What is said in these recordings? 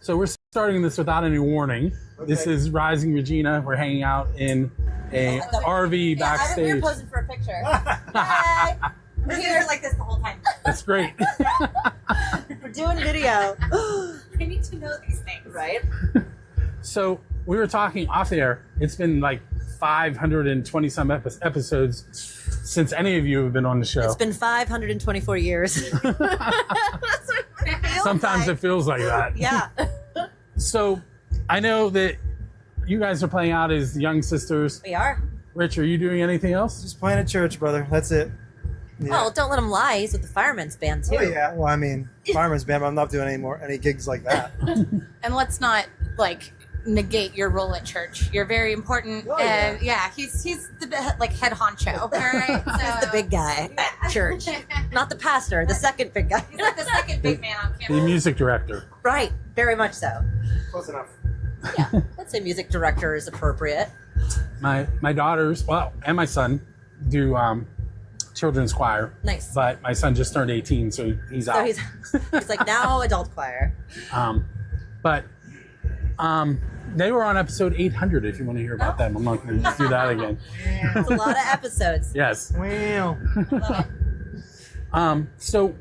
So we're starting this without any warning. Okay. This is Rising Regina. We're hanging out in a RV backstage. We were posing for a picture. Hi. We're here like this the whole time. That's great. We're doing video. I need to know these things. Right? So we were talking off the air. It's been like 520 some episodes since any of you have been on the show. It's been 524 years. Sometimes it feels like that. Yeah. So I know that you guys are playing out as the Young Sisters. We are. Rich, are you doing anything else? Just playing at church, brother. That's it. Yeah. Well, don't let him lie. He's with the Fireman's Band, too. Oh, yeah. Well, I mean, Fireman's Band, but I'm not doing any gigs like that. And let's not, negate your role at church. You're very important. Oh, and he's the head honcho. All right, so. He's the big guy at church, not the pastor. The second big guy. He's like the second big man on campus. The music director. Right, very much so. Close enough. Yeah, I'd say music director is appropriate. My daughters, and my son do children's choir. Nice. But my son just turned 18, so he's out. So he's like now adult choir. They were on episode 800 if you want to hear about them. I'm not going to do that again. It's a lot of episodes. Yes. Wow. So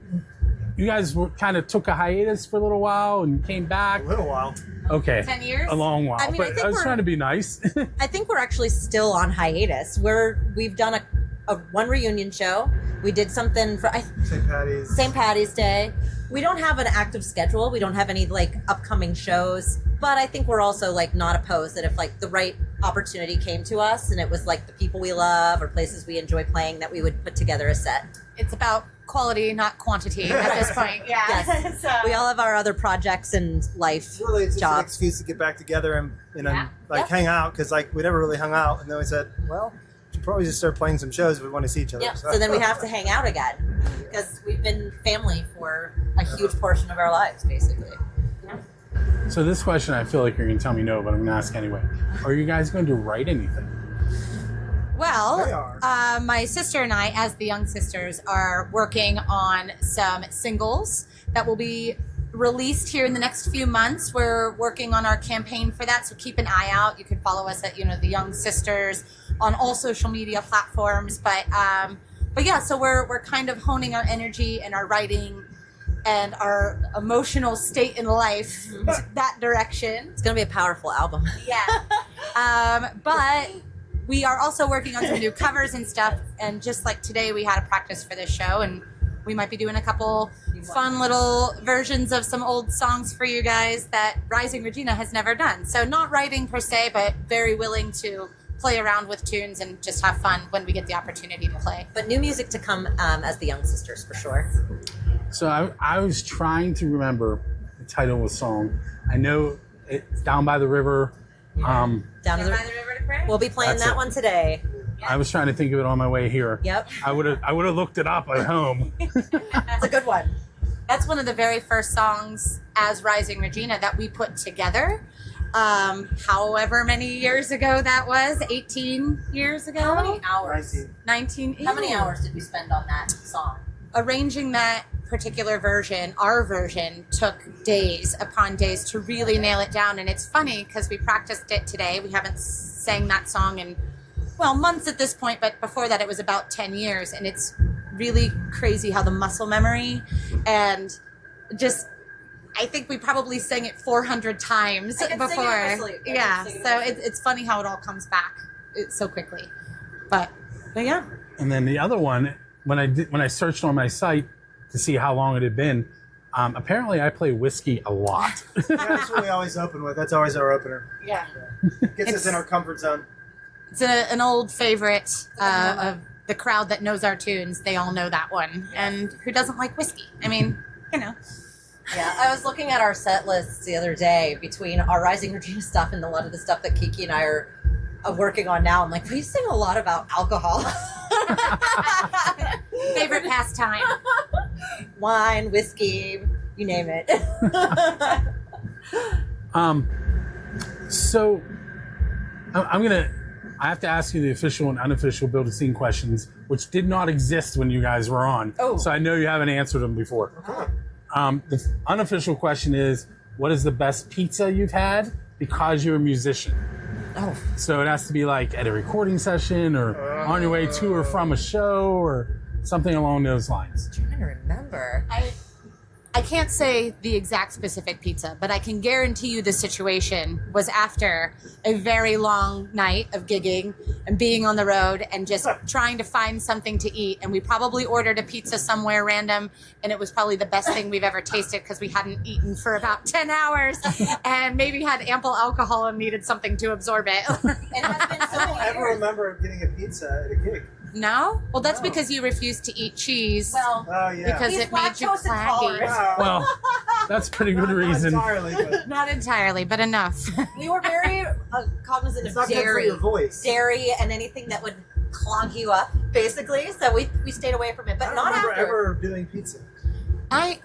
you guys kind of took a hiatus for a little while and came back. A little while. Okay. 10 years? A long while. I mean, but I was trying to be nice. I think we're actually still on hiatus. We've done a one reunion show. We did something for St. Patty's Day. We don't have an active schedule. We don't have any upcoming shows, but I think we're also not opposed that if the right opportunity came to us and it was the people we love or places we enjoy playing, that we would put together a set. It's about quality, not quantity at this point. Yeah. Yes. So, we all have our other projects and life Really, it's just an jobs. excuse to get back together and Yeah. hang out, because we never really hung out, and then we said, well, we should probably just start playing some shows if we want to see each other. Yeah. So then we have to hang out again because we've been family for a huge portion of our lives, basically. So this question, I feel like you're going to tell me no, but I'm going to ask anyway. Are you guys going to write anything? Well, They are. my sister and I, as the Young Sisters, are working on some singles that will be released here in the next few months. We're working on our campaign for that, so keep an eye out. You can follow us at the Young Sisters on all social media platforms. But yeah, so we're kind of honing our energy and our writing and our emotional state in life to that direction. It's going to be a powerful album. Yeah. But we are also working on some new covers and stuff. And just like today, we had a practice for this show, and we might be doing a couple fun little versions of some old songs for you guys that Rising Regina has never done. So not writing per se, but very willing to play around with tunes and just have fun when we get the opportunity to play. But new music to come as the Young Sisters, for sure. So I was trying to remember the title of the song. I know it's Down by the River. Down to the River to Pray? We'll be playing That's that it. one today. I was trying to think of it on my way here. Yep. I would have looked it up at home. It's a good one. That's one of the very first songs as Rising Regina that we put together. However many years ago that was, 18 years ago? How many hours? 19. How many hours did we spend on that song? Arranging that particular version, our version, took days upon days to really nail it down. And it's funny because we practiced it today. We haven't sang that song in, months at this point, but before that it was about 10 years. And it's really crazy how the muscle memory and just, I think we probably sang it 400 times before. Yeah, so it's funny how it all comes back so quickly. But yeah. And then the other one, when I searched on my site to see how long it had been, apparently I play Whiskey a lot. Yeah, that's what we always open with. That's always our opener. Yeah. Gets us in our comfort zone. It's an old favorite of the crowd that knows our tunes. They all know that one. And who doesn't like whiskey? I mean, Yeah, I was looking at our set lists the other day between our Rising Regina stuff and a lot of the stuff that Kiki and I are working on now. I'm like, we sing a lot about alcohol. favorite pastime. Wine, whiskey, you name it. So I have to ask you the official and unofficial Build a Scene questions, which did not exist when you guys were on. Oh. So I know you haven't answered them before. Okay. The unofficial question is, what is the best pizza you've had because you're a musician. Oh, So it has to be like at a recording session or on your way to or from a show or something along those lines. I'm trying to remember. I can't say the exact specific pizza, but I can guarantee you the situation was after a very long night of gigging and being on the road and just trying to find something to eat. And we probably ordered a pizza somewhere random, and it was probably the best thing we've ever tasted because we hadn't eaten for about 10 hours and maybe had ample alcohol and needed something to absorb it. It has been so I don't many ever years. remember getting a pizza at a gig. No? Well, that's No. because you refused to eat cheese Well, Oh, yeah. because He's it made you lactose intolerant. claggy. Well, that's a pretty good Not reason. entirely, but Not entirely, but enough. we were very cognizant it's of not good for dairy. your voice. Dairy and anything that would clog you up, basically. So we stayed away from it, I but don't not remember after. ever doing pizza.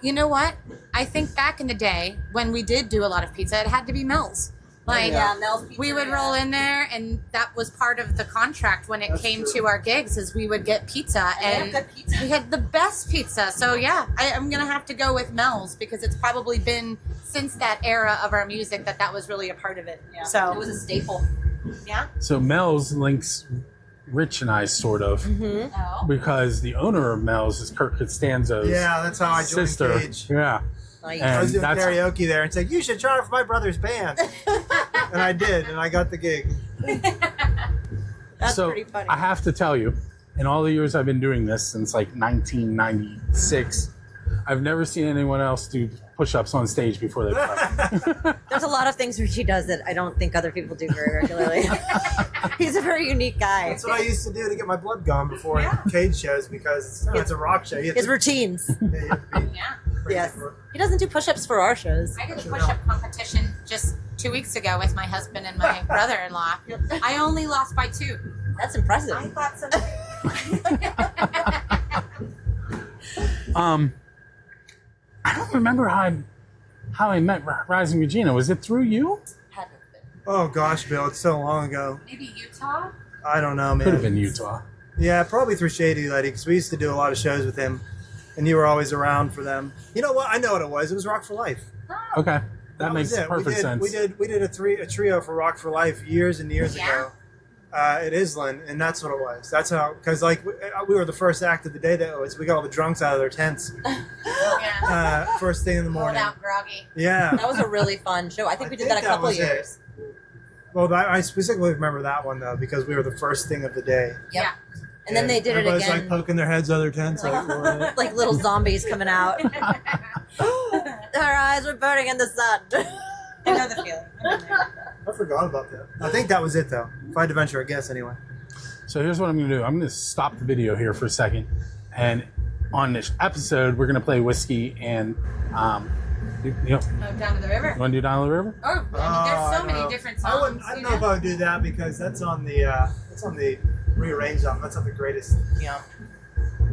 You know what? I think back in the day when we did do a lot of pizza, it had to be Mel's. Like, Yeah, Mel's Pizza. we would roll in there, and that was part of the contract when it That's came true. to our gigs, is we would get pizza, They have and good pizza. we had the best pizza. So yeah, I'm gonna have to go with Mel's because it's probably been since that era of our music that was really a part of it. Yeah. So it was a staple. Yeah. So Mel's links Rich and I sort of Mm-hmm. oh. because the owner of Mel's is Kirk Costanzo's Yeah, that's how I joined sister. Cage. Yeah. Like, And I was doing that's- karaoke there and said, you should try it for my brother's band. And I did, and I got the gig. that's so pretty funny. I have to tell you, in all the years I've been doing this since like 1996, I've never seen anyone else do push-ups on stage before they play. There's a lot of things Richie does that I don't think other people do very regularly. He's a very unique guy. That's what I used to do to get my blood gone before Cage shows because it's a rock show. You have His to, routines. you have to be Yeah. crazy Yes. for it. He doesn't do push-ups for our shows. I did a push-up competition just 2 weeks ago with my husband and my brother-in-law. I only lost by 2. That's impressive. I thought so. I don't remember how I met Rising Regina. Was it through you? Oh gosh, Bill, it's so long ago. Maybe Utah? I don't know, man. Could have been Utah. Yeah, probably through Shady Lady because we used to do a lot of shows with him, and you were always around for them. You know what? I know what it was. It was Rock for Life. Okay, that was makes it. perfect sense. We did a trio for Rock for Life years and years ago at Island, and that's what it was. That's how, because like we were the first act of the day that was. We got all the drunks out of their tents Yeah. first thing in the Pulled morning. out groggy. Yeah. That was a really fun show. I think we did I that a think that couple was it. years. Well, I specifically remember that one though because we were the first thing of the day. Yep. Yeah. And then they did it everybody's again. like poking their heads out of their tents, like, we're in it. Like little zombies coming out. Our eyes were burning in the sun. I know the feeling. I forgot about that. I think that was it though. If I had to venture a guess, anyway. So here's what I'm going to do. I'm going to stop the video here for a second, and on this episode, we're going to play Whiskey and you know, Oh, down to the river. you want to do Down the River? Oh, I mean, I there's so don't know. many different I songs. don't know if I would do that because that's on the rearranged album. That's not the greatest. Yeah.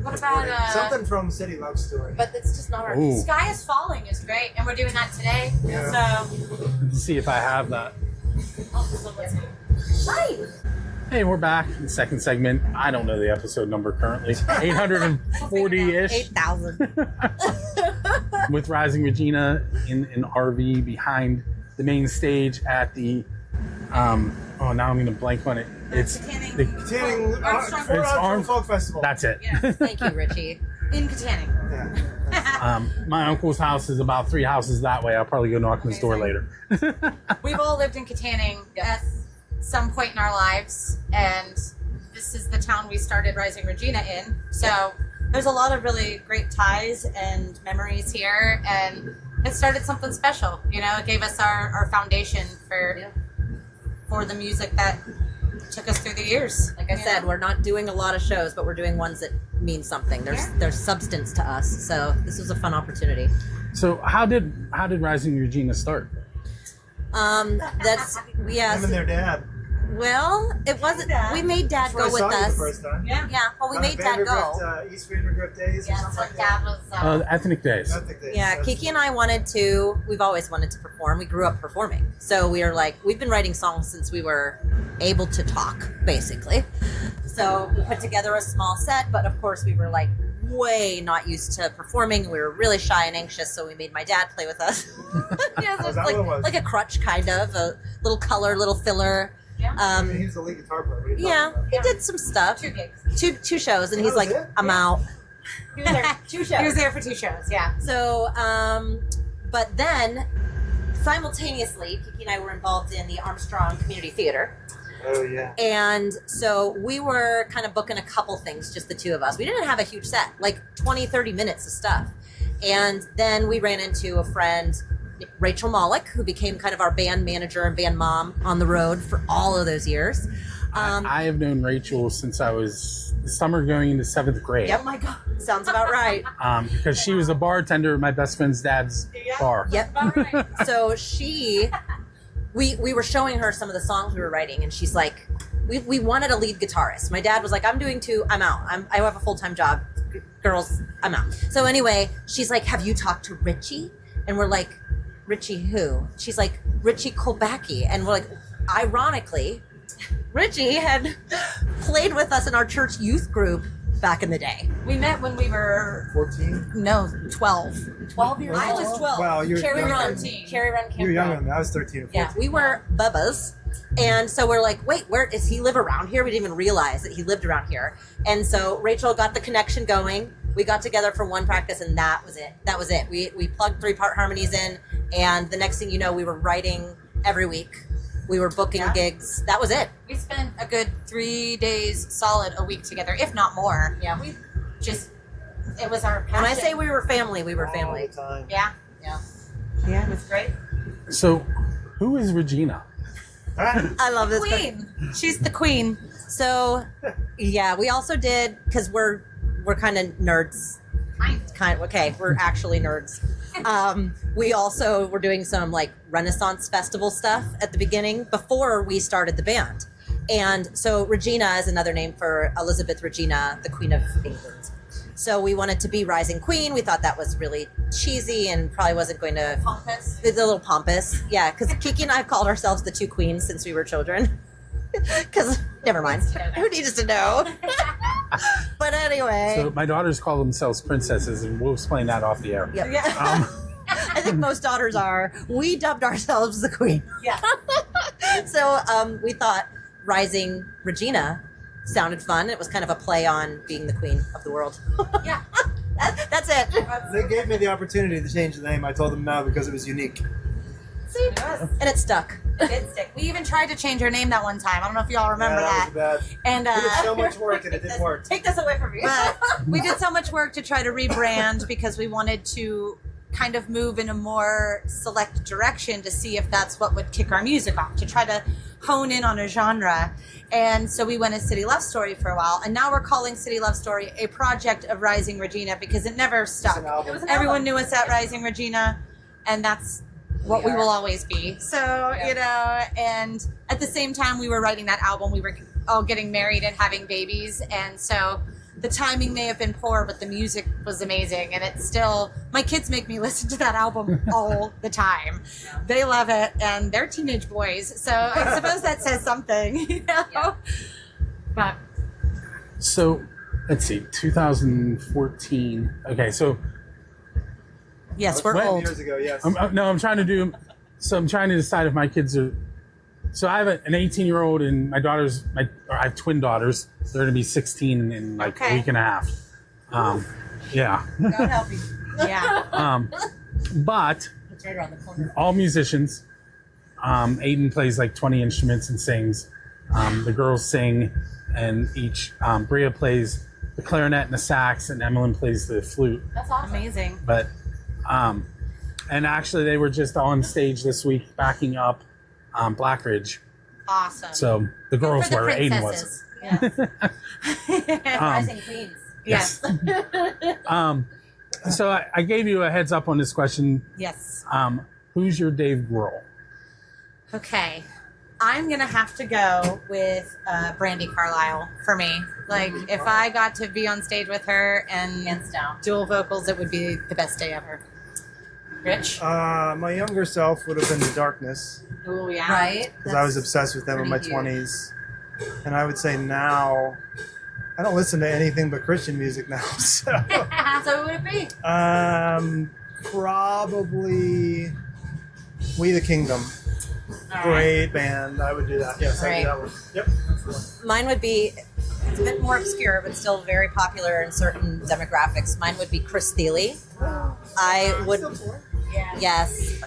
What about Something from City Love Story. But it's just not our. Ooh. Sky is Falling is great, and we're doing that today. Yeah. So, Let's see if I have that. Right. Hey, we're back in the second segment. I don't know the episode number currently. 840-ish 8,000. with Rising Regina in an RV behind the main stage at the now I'm going to blank on it. It's Katanning. Containing Armstrong- Fort It's Armstrong Arm- Folk Festival. that's it. Yeah. Thank you, Richie. in Katanning. Yeah. My uncle's house is about 3 houses that way. I'll probably go knock on his door later. We've all lived in Katanning at some point in our lives, and this is the town we started Rising Regina in. So there's a lot of really great ties and memories here, and it started something special. You know, it gave us our foundation for the music that took us through the years. Like I you said, know? we're not doing a lot of shows, but we're doing ones that mean something. There's substance to us. So this was a fun opportunity. So how did Rising Regina start? That's Him and their dad. well, it wasn't. Dad. We made Dad That's where go I saw with you us. the first time. Yeah. Yeah, well, we On made the Dad go. Vandergrift, East Vandergrift days or Yeah, something so like Dad that. was. The Ethnic Days. I think they- Yeah, that's- Kiki and I we've always wanted to perform. We grew up performing. So we are like, we've been writing songs since we were able to talk, basically. So we put together a small set, but of course we were like way not used to performing. We were really shy and anxious, so we made my dad play with us. Yeah, Oh, is that what it was? like a crutch, kind of a little color, little filler. Yeah. He was the lead guitar player. What are you Yeah, talking about? he did some stuff. 2 gigs. Two shows, and That he's was like, it? I'm out. He was there. 2 shows. He was there for 2 shows. Yeah. So, but then simultaneously, Kiki and I were involved in the Armstrong Community Theater. Oh yeah. And so we were kind of booking a couple things, just the two of us. We didn't have a huge set, like 20, 30 minutes of stuff. And then we ran into a friend, Rachel Malik, who became kind of our band manager and band mom on the road for all of those years. I have known Rachel since I was summer going into 7th grade. Yep, my God, sounds about right. Because she was a bartender at my best friend's dad's bar. Yep. So we were showing her some of the songs we were writing, and she's like, we wanted a lead guitarist. My dad was like, I'm doing 2, I'm out. I have a full-time job. Girls, I'm out. So anyway, she's like, have you talked to Richie? And we're like, Richie who? She's like, Richie Kolbacki. And we're like, ironically, Richie had played with us in our church youth group back in the day. We met when we were 14. 12. 12 years old. I was 12. Wow, you're Cherry younger. Run. 13. Cherry Run You were Campground. younger than me. I was 13 or 14. Yeah, we were bubbas. And so we're like, wait, where does he live around here? We didn't even realize that he lived around here. And so Rachel got the connection going. We got together for one practice, and that was it. That was it. We plugged 3-part harmonies in, and the next thing you know, we were writing every week. We were booking gigs. That was it. We spent a good 3 days solid a week together, if not more. Yeah. It was our passion. When I say we were family, we were All family. the time. Yeah. Yeah. Yeah. It was great. So, who is Regina? I love this. Queen. She's the queen. So, yeah, we also did, because we're kind of nerds. Okay, we're actually nerds. We also were doing some like Renaissance festival stuff at the beginning before we started the band. And so Regina is another name for Elizabeth Regina, the Queen of England. So we wanted to be Rising Queen. We thought that was really cheesy and probably wasn't going to... Pompous. It's a little pompous. Yeah, because Kiki and I have called ourselves the 2 queens since we were children. Because, never mind. Who needs to know? But anyway. So, my daughters call themselves princesses, and we'll explain that off the air. Yep. Um, I think most daughters are. We dubbed ourselves the queen. Yeah. So we thought Rising Regina sounded fun. It was kind of a play on being the queen of the world. Yeah. That's it. They gave me the opportunity to change the name. I told them no because it was unique. See? And it stuck. It did stick. We even tried to change her name that one time. I don't know if y'all remember Yeah, that was bad. And We did so much work and it didn't work. Take this away from me. but we did so much work to try to rebrand because we wanted to kind of move in a more select direction to see if that's what would kick our music off, to try to hone in on a genre. And so we went as City Love Story for a while, and now we're calling City Love Story a project of Rising Regina because it never stuck. It's an album. It was an Everyone knew us at Rising Regina, and that's what we will always be. So, you know, and at the same time we were writing that album, we were all getting married and having babies, and so the timing may have been poor, but the music was amazing, and it's still, my kids make me listen to that album all the time. They love it, and they're teenage boys, so I suppose that says something, you know? Yeah. But so, let's see, 2014. Okay, so Yes, we're What? old. Years ago, yes. I'm trying to do. So I'm trying to decide if my kids are. So I have an 18-year-old and my daughters. I have twin daughters. They're going to be 16 in like a Okay. week and a half. Yeah. God help you. yeah, But It's right around the corner. all musicians. Aiden plays like 20 instruments and sings. The girls sing, and each Bria plays the clarinet and the sax, and Emmeline plays the flute. that's awesome. Amazing. But and actually they were just on stage this week backing up Blackridge. Awesome. So the girls For the were, Aiden wasn't. princesses. Yeah. Rising Queens. Yes. So I gave you a heads up on this question. Yes. Who's your Dave Grohl? Okay. I'm going to have to go with Brandy Carlisle for me. Like, if I got to be on stage with her and Hands down. dual vocals, it would be the best day ever. Rich? My younger self would have been The Darkness Oh, yeah. Right? because I was obsessed with them in my pretty huge. 20s. And I would say now, I don't listen to anything but Christian music now. So, So what would it be? probably We the Kingdom. Great band. I would do that. Yes, I do that one. Yep. That's the one. Mine would be, it's a bit more obscure, but still very popular in certain demographics. Mine would be Chris Thiele. I would, yes.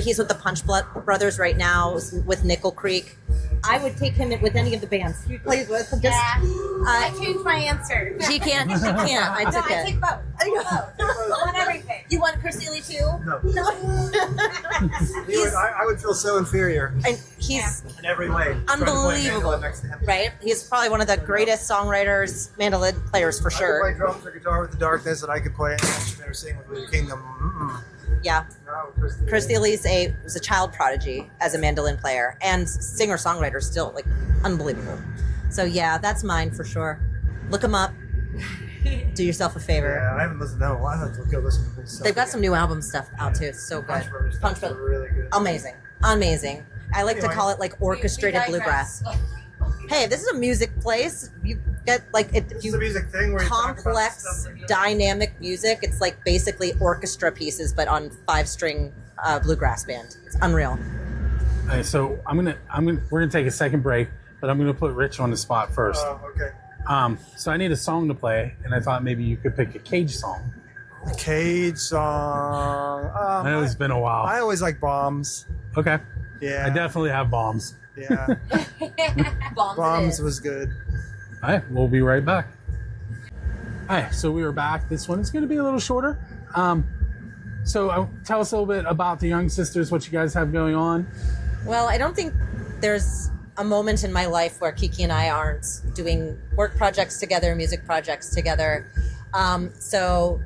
He's with the Punch Brothers right now, with Nickel Creek. I would take him with any of the bands he plays with. I changed my answer. She can't. I took I it. take both. I want everything. You want Chris Thiele too? No. He's, I would feel so inferior and he's in every way. trying to play unbelievable, mandolin next to him. right? He's probably one of the greatest songwriters, mandolin players for I could sure. play drums or guitar with the darkness, and I could play an instrument or sing with We the Kingdom. Yeah. No, Chris Thiele was a child prodigy as a mandolin player and singer-songwriter, still like unbelievable. So yeah, that's mine for sure. Look him up. Do yourself a favor. Yeah, I haven't listened to them. I have to go listen to this stuff. They've got some new album stuff out too. It's so good. Punch Brothers Punch stuff is Brothers, really good. amazing. I like to Anyway. call it like orchestrated bluegrass. Hey, this is a music place. You get like if This is you a music thing where you talk about complex, stuff that you- dynamic music. It's like basically orchestra pieces, but on 5-string bluegrass band. It's unreal. All right, so we're gonna take a second break, but I'm gonna put Rich on the spot first. Oh, okay. So I need a song to play, and I thought maybe you could pick a Cage song. The Cage song. I know it's been a while. I always like Bombs. Okay, Yeah. I definitely have bombs. Yeah. Bombs was good. All right, we'll be right back. All right, so we are back. This one is going to be a little shorter. So tell us a little bit about the Young Sisters, what you guys have going on. Well, I don't think there's a moment in my life where Kiki and I aren't doing work projects together, music projects together. So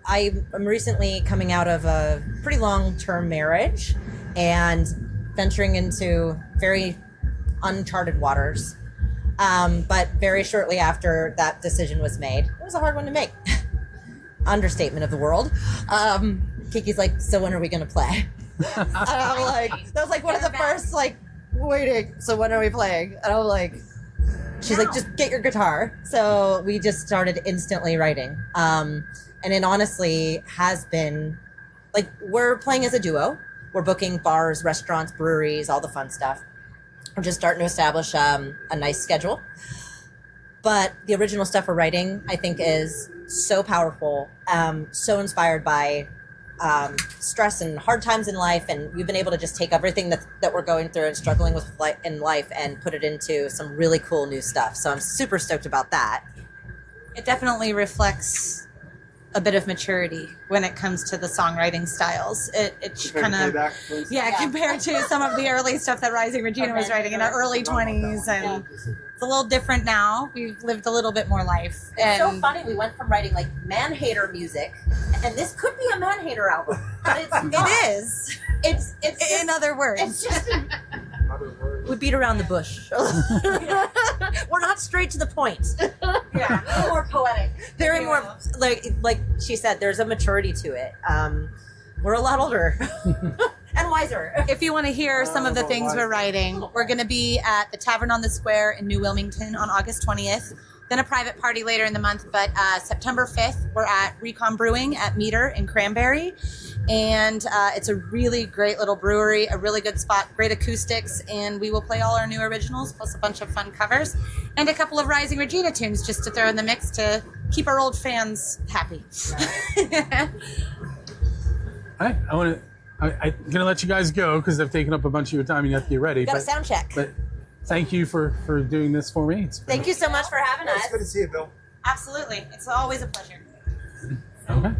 I am recently coming out of a pretty long-term marriage and venturing into very uncharted waters. But very shortly after that decision was made, it was a hard one to make. Understatement of the world. Kiki's like, so when are we going to play? And I'm like, that was like one of the first, like, waiting. So when are we playing? And I'm like, she's like, just get your guitar. So we just started instantly writing. And it honestly has been, like, we're playing as a duo. We're booking bars, restaurants, breweries, all the fun stuff. We're just starting to establish a nice schedule. But the original stuff we're writing, I think, is so powerful, so inspired by stress and hard times in life. And we've been able to just take everything that we're going through and struggling with in life and put it into some really cool new stuff. So I'm super stoked about that. It definitely reflects a bit of maturity when it comes to the songwriting styles. It kind of, compared to some of the early stuff that Rising Regina was writing in our early 20s, and it's a little different now. We've lived a little bit more life. It's so funny. We went from writing like man-hater music, and this could be a man-hater album, but it's not. It is. It's In other words. It's just we beat around the bush. We're not straight to the point. Yeah, more poetic. Very more like she said. There's a maturity to it. We're a lot older and wiser. If you want to hear some of the things we're writing, we're going to be at the Tavern on the Square in New Wilmington on August 20th. Then a private party later in the month. But September 5th, we're at Recon Brewing at Meter in Cranberry. And it's a really great little brewery, a really good spot, great acoustics. And we will play all our new originals, plus a bunch of fun covers. And a couple of Rising Regina tunes just to throw in the mix to keep our old fans happy. All right, I'm gonna let you guys go because I've taken up a bunch of your time and you have to get ready. Got a sound check. But thank you for doing this for me. Thank you so much for having us. It's good to see you, Bill. Absolutely. It's always a pleasure. Okay.